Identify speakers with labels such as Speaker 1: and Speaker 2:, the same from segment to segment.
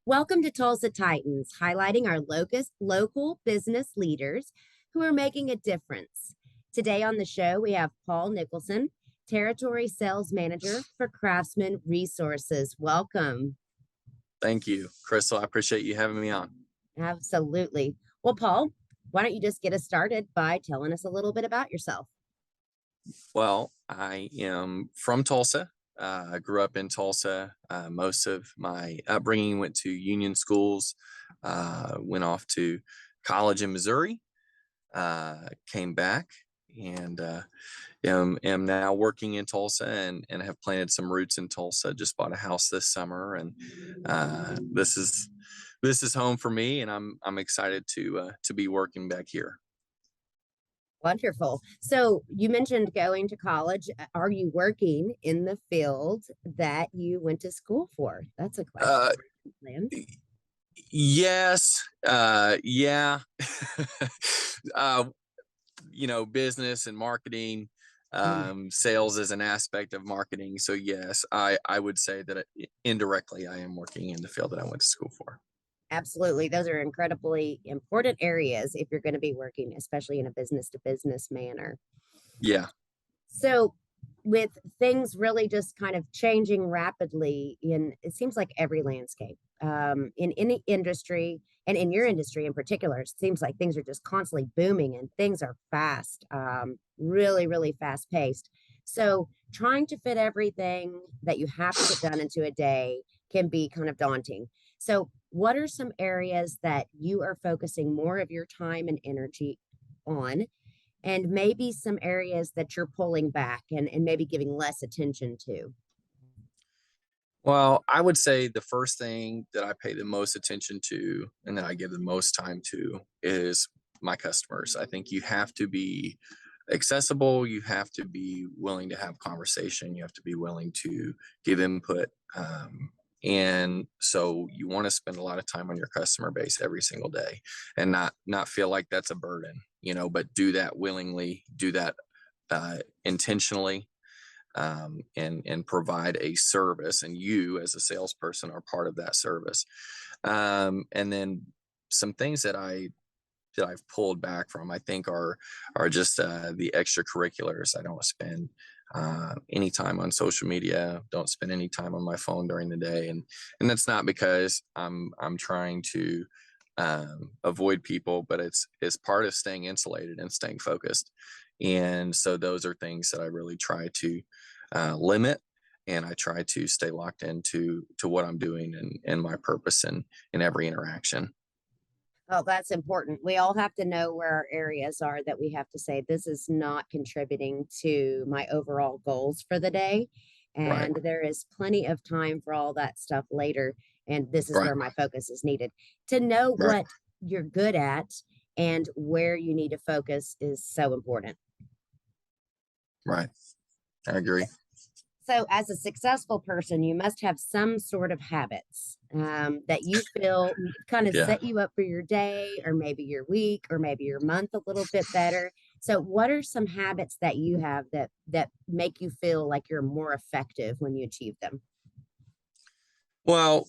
Speaker 1: Welcome to Tulsa Titans, highlighting our local business leaders who are making a difference. Today on the show, we have Paul Nicholson, Territory Sales Manager for Craftsmen Resources. Welcome.
Speaker 2: Thank you, Crystal. I appreciate you having me on.
Speaker 1: Absolutely. Well, Paul, why don't you just get us started by telling us a little bit about yourself?
Speaker 2: Well, I am from Tulsa. I grew up in Tulsa. Most of my upbringing went to union schools, went off to college in Missouri, came back, and am now working in Tulsa and have planted some roots in Tulsa. Just bought a house this summer, and this is home for me, and I'm excited to be working back here.
Speaker 1: Wonderful. So you mentioned going to college. Are you working in the field that you went to school for? That's a
Speaker 2: Uh,
Speaker 1: question.
Speaker 2: Yes. Yeah. uh, Business and marketing,
Speaker 1: Mm,
Speaker 2: sales is an aspect of marketing. So yes, I would say that indirectly I am working in the field that I went to school for.
Speaker 1: absolutely. Those are incredibly important areas if you're going to be working, especially in a business to business manner.
Speaker 2: Yeah.
Speaker 1: So, with things really just kind of changing rapidly in it seems like every landscape, in any industry and in your industry in particular, it seems like things are just constantly booming and things are fast, really, really fast paced. So, trying to fit everything that you have to get done into a day can be kind of daunting. So, what are some areas that you are focusing more of your time and energy on? And maybe some areas that you're pulling back and maybe giving less attention to.
Speaker 2: Well, I would say the first thing that I pay the most attention to and that I give the most time to is my customers. I think you have to be accessible, you have to be willing to have conversation, you have to be willing to give input. And so you want to spend a lot of time on your customer base every single day and not feel like that's a burden, but do that willingly, do that intentionally, and provide a service, and you as a salesperson are part of that service. And then some things that I've pulled back from, I think, are just the extracurriculars. I don't spend any time on social media. Don't spend any time on my phone during the day, and that's not because I'm trying to avoid people, but it's part of staying insulated and staying focused. And so those are things that I really try to limit, and I try to stay locked into what I'm doing and my purpose in every interaction.
Speaker 1: Oh, that's important. We all have to know where our areas are that we have to say, this is not contributing to my overall goals for the day.
Speaker 2: Right,
Speaker 1: And there is plenty of time for all that stuff later. And this is
Speaker 2: right,
Speaker 1: where my focus is needed. To know
Speaker 2: right,
Speaker 1: what you're good at and where you need to focus is so important.
Speaker 2: right. I agree.
Speaker 1: So, as a successful person, you must have some sort of habits that you feel kind of
Speaker 2: Yeah.
Speaker 1: set you up for your day, or maybe your week, or maybe your month a little bit better. So, what are some habits that you have that make you feel like you're more effective when you achieve them?
Speaker 2: Well,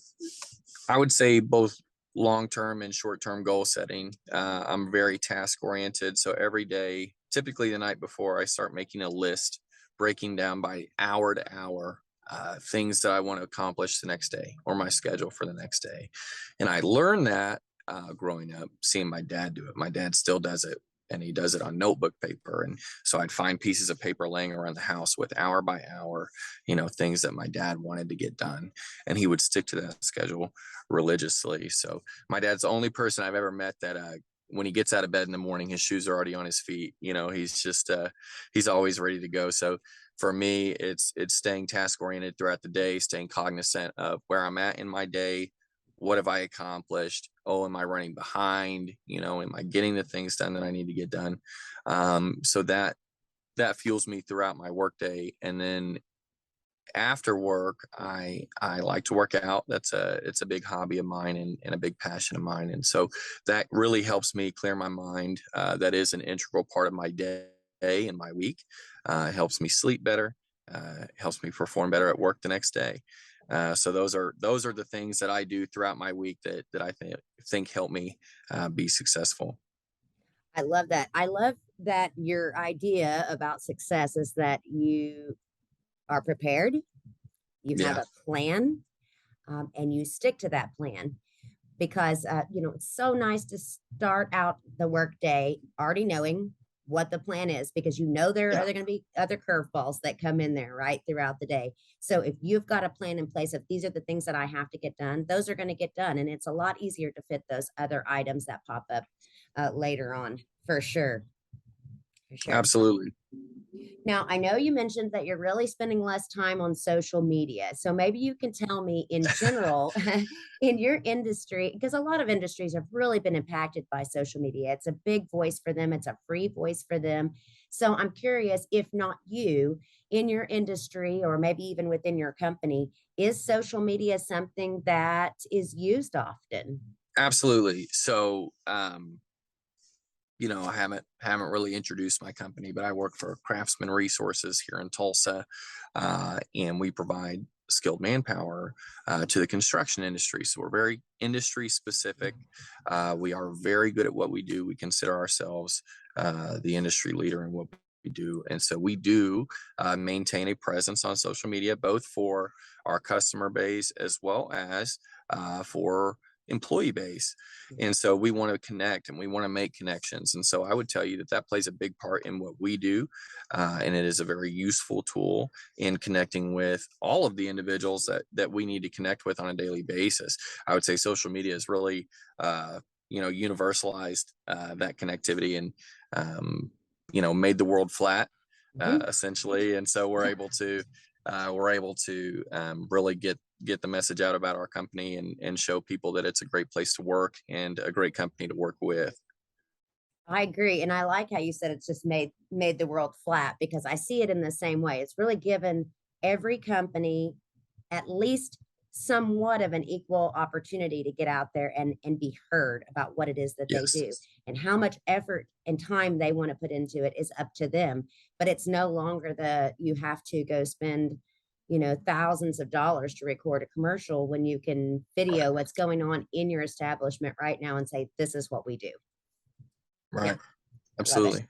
Speaker 2: I would say both long-term and short-term goal setting. I'm very task oriented. So every day, typically the night before, I start making a list, breaking down by hour to hour things that I want to accomplish the next day or my schedule for the next day. And I learned that growing up, seeing my dad do it. My dad still does it. And he does it on notebook paper. And so I'd find pieces of paper laying around the house with hour by hour, things that my dad wanted to get done. And he would stick to that schedule religiously. So my dad's the only person I've ever met that when he gets out of bed in the morning, his shoes are already on his feet. He's just he's always ready to go. So for me, it's staying task oriented throughout the day, staying cognizant of where I'm at in my day. What have I accomplished? Oh, am I running behind? Am I getting the things done that I need to get done? So that fuels me throughout my workday. And then after work, I like to work out. It's a big hobby of mine and a big passion of mine. And so that really helps me clear my mind. That is an integral part of my day and my week. It helps me sleep better. Helps me perform better at work the next day. So those are the things that I do throughout my week that I think help me be successful.
Speaker 1: I love that. I love that your idea about success is that you are prepared, you have
Speaker 2: Yeah,
Speaker 1: a plan, and you stick to that plan because it's so nice to start out the workday already knowing what the plan is because there are
Speaker 2: yeah,
Speaker 1: going to be other curveballs that come in there right throughout the day. So if you've got a plan in place of these are the things that I have to get done, those are going to get done, and it's a lot easier to fit those other items that pop up later on for sure. For sure.
Speaker 2: absolutely.
Speaker 1: Now, I know you mentioned that you're really spending less time on social media. So maybe you can tell me in general, in your industry, because a lot of industries have really been impacted by social media. It's a big voice for them, it's a free voice for them. So I'm curious, if not you, in your industry, or maybe even within your company, is social media something that is used often?
Speaker 2: Absolutely. So, I haven't really introduced my company, but I work for Craftsmen Resources here in Tulsa, and we provide skilled manpower to the construction industry. So we're very industry specific. We are very good at what we do. We consider ourselves the industry leader in what we do, and so we do maintain a presence on social media, both for our customer base as well as for employee base. And so we want to connect and we want to make connections. And so I would tell you that that plays a big part in what we do. And it is a very useful tool in connecting with all of the individuals that we need to connect with on a daily basis. I would say social media is really, universalized that connectivity and, made the world flat,
Speaker 1: Mhm.
Speaker 2: essentially. And so we're able to really get the message out about our company and show people that it's a great place to work and a great company to work with.
Speaker 1: I agree, and I like how you said it's just made the world flat because I see it in the same way. It's really given every company at least somewhat of an equal opportunity to get out there and be heard about what it is that they
Speaker 2: Yes.
Speaker 1: do and how much effort and time they want to put into it is up to them. But it's no longer the you have to go spend thousands of dollars to record a commercial when you can video what's going on in your establishment right now and say this is what we do. Yeah,
Speaker 2: Right.
Speaker 1: love it.
Speaker 2: Absolutely.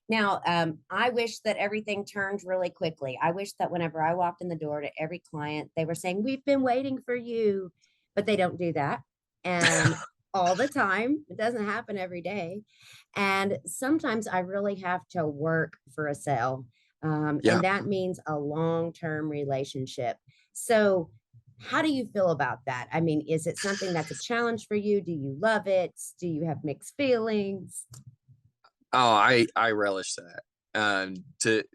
Speaker 1: Now, I wish that everything turned really quickly. I wish that whenever I walked in the door to every client, they were saying, "We've been waiting for you," but they don't do that. All the time, it doesn't happen every day. And sometimes I really have to work for a sale.
Speaker 2: Yeah.
Speaker 1: And that means a long-term relationship. So, how do you feel about that? I mean, is it something that's a challenge for you? Do you love it? Do you have mixed feelings?
Speaker 2: Oh, I relish that.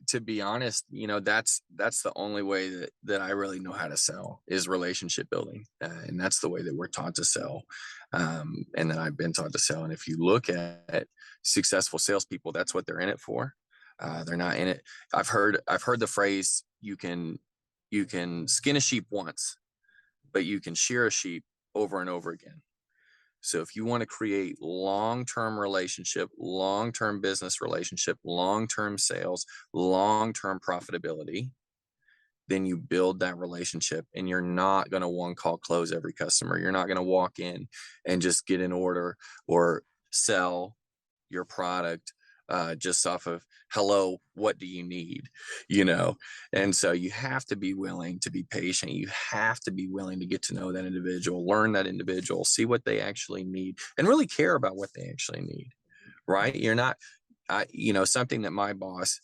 Speaker 2: To be honest, that's the only way that I really know how to sell is relationship building, and that's the way that we're taught to sell, and that I've been taught to sell. And if you look at successful salespeople, that's what they're in it for. They're not in it. I've heard the phrase you can skin a sheep once, but you can shear a sheep over and over again. So if you want to create long-term relationship, long-term business relationship, long-term sales, long-term profitability, then you build that relationship and you're not going to one call close every customer. You're not going to walk in and just get an order or sell your product just off of hello, what do you need, you know and so you have to be willing to be patient. You have to be willing to get to know that individual, learn that individual, see what they actually need, and really care about what they actually need. Right? You're not something that my boss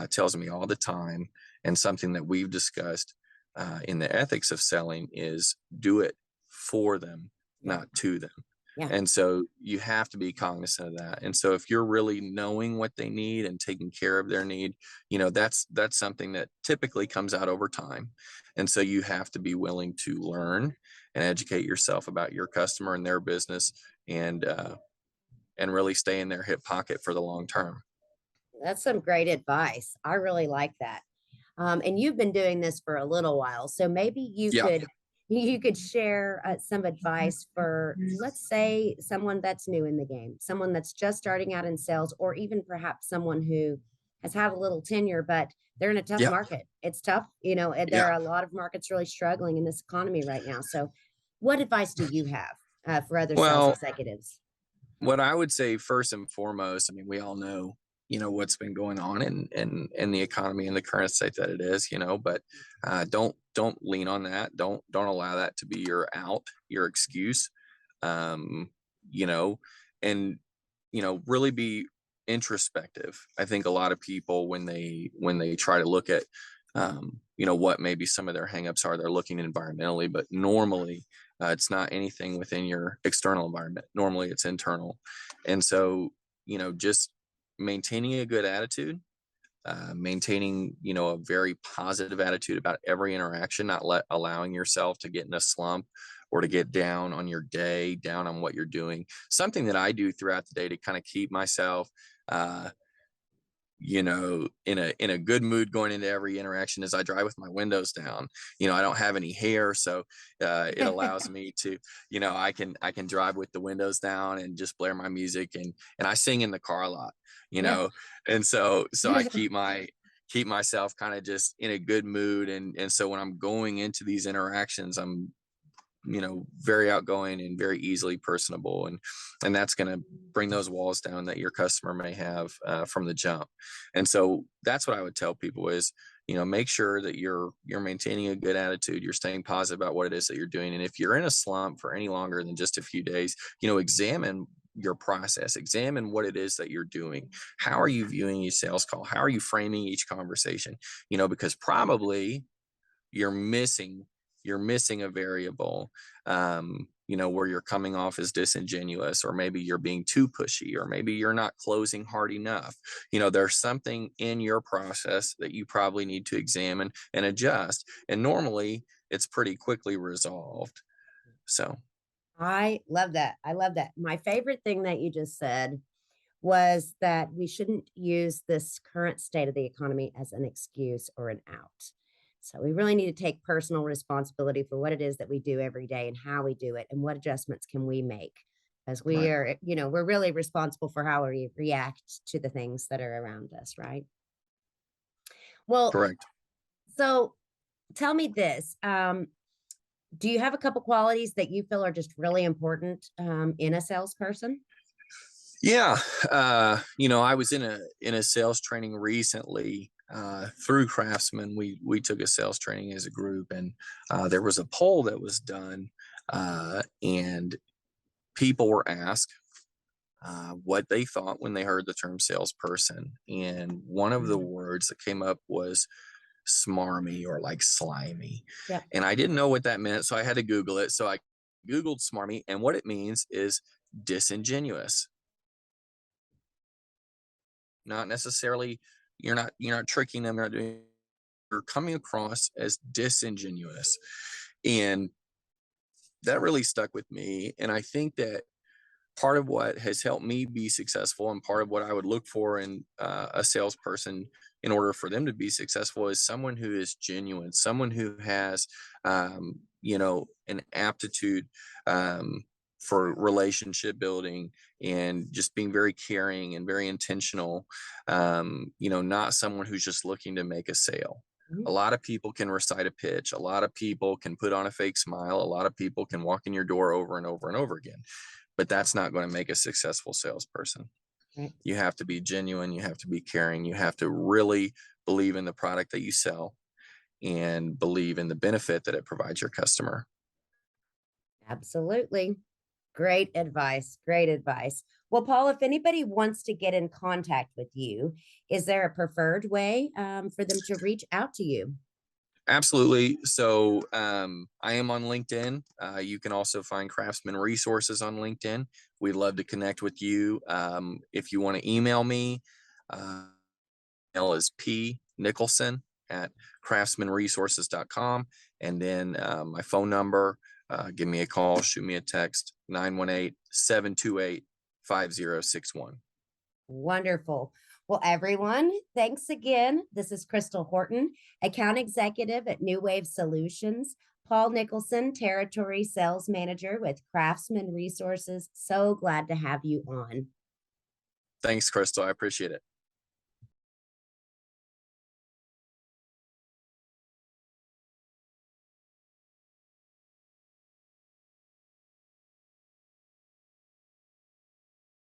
Speaker 2: tells me all the time, and something that we've discussed in the ethics of selling is do it for them,
Speaker 1: Yeah,
Speaker 2: not to them.
Speaker 1: yeah.
Speaker 2: And so you have to be cognizant of that. And so if you're really knowing what they need and taking care of their need, that's something that typically comes out over time. And so you have to be willing to learn and educate yourself about your customer and their business, and really stay in their hip pocket for the long term.
Speaker 1: That's some great advice. I really like that. And you've been doing this for a little while, so maybe you
Speaker 2: Yeah.
Speaker 1: could you could share some advice for, let's say, someone that's new in the game, someone that's just starting out in sales, or even perhaps someone who has had a little tenure, but they're in a tough
Speaker 2: Yeah.
Speaker 1: market. It's tough, you know, and there
Speaker 2: Yeah.
Speaker 1: are a lot of markets really struggling in this economy right now. So, what advice do you have for other sales
Speaker 2: Well,
Speaker 1: executives?
Speaker 2: what I would say first and foremost, I mean, we all know, what's been going on in the economy in the current state that it is, but don't lean on that. Don't allow that to be your out, your excuse. Um, you know, and really be introspective. I think a lot of people when they try to look at what maybe some of their hangups are, they're looking environmentally, but normally it's not anything within your external environment. Normally it's internal. And so, just maintaining a good attitude, maintaining, a very positive attitude about every interaction, not allowing yourself to get in a slump or to get down on your day, down on what you're doing. Something that I do throughout the day to kind of keep myself, uh, in a good mood going into every interaction is I drive with my windows down. I don't have any hair, so it allows me to, I can drive with the windows down and just blare my music, and I sing in the car a lot, you
Speaker 1: Yeah.
Speaker 2: know, and so I keep myself kind of just in a good mood, and so when I'm going into these interactions, I'm very outgoing and very easily personable, and that's going to bring those walls down that your customer may have from the jump. And so that's what I would tell people is, make sure that you're maintaining a good attitude, you're staying positive about what it is that you're doing, and if you're in a slump for any longer than just a few days, examine your process, examine what it is that you're doing. How are you viewing each sales call? How are you framing each conversation? Because probably you're missing a variable, where you're coming off as disingenuous, or maybe you're being too pushy, or maybe you're not closing hard enough. There's something in your process that you probably need to examine and adjust, and normally it's pretty quickly resolved. So
Speaker 1: I love that. I love that. My favorite thing that you just said was that we shouldn't use this current state of the economy as an excuse or an out. So we really need to take personal responsibility for what it is that we do every day and how we do it and what adjustments can we make. As we
Speaker 2: right.
Speaker 1: are, we're really responsible for how we react to the things that are around us, right? Well,
Speaker 2: Correct.
Speaker 1: so tell me this. Do you have a couple qualities that you feel are just really important in a salesperson?
Speaker 2: Yeah. I was in a sales training recently through Craftsmen. We took a sales training as a group, and there was a poll that was done, and people were asked what they thought when they heard the term salesperson. And one of the
Speaker 1: Mm,
Speaker 2: words that came up was smarmy, or like slimy.
Speaker 1: yep.
Speaker 2: And I didn't know what that meant, so I had to Google it. So I Googled smarmy, and what it means is disingenuous. Not necessarily, you're not tricking them, you're not doing, you're coming across as disingenuous. And that really stuck with me. And I think that part of what has helped me be successful, and part of what I would look for in a salesperson in order for them to be successful, is someone who is genuine, someone who has, an aptitude for relationship building, and just being very caring and very intentional. Not someone who's just looking to make a sale.
Speaker 1: Mhm.
Speaker 2: A lot of people can recite a pitch. A lot of people can put on a fake smile. A lot of people can walk in your door over and over and over again, but that's not going to make a successful salesperson.
Speaker 1: Right.
Speaker 2: You have to be genuine. You have to be caring. You have to really believe in the product that you sell, and believe in the benefit that it provides your customer.
Speaker 1: Absolutely. Great advice. Great advice. Well, Paul, if anybody wants to get in contact with you, is there a preferred way for them to reach out to you?
Speaker 2: Absolutely. So I am on LinkedIn. You can also find Craftsman Resources on LinkedIn. We'd love to connect with you. If you want to email me, email is Nicholson at craftsmanresources.com. And then my phone number, give me a call, shoot me a text, 918-728-5061.
Speaker 1: Wonderful. Well, everyone, thanks again. This is Crystal Horton, account executive at New Wave Solutions. Paul Nicholson, territory sales manager with Craftsman Resources. So glad to have you on.
Speaker 2: Thanks, Crystal. I appreciate it.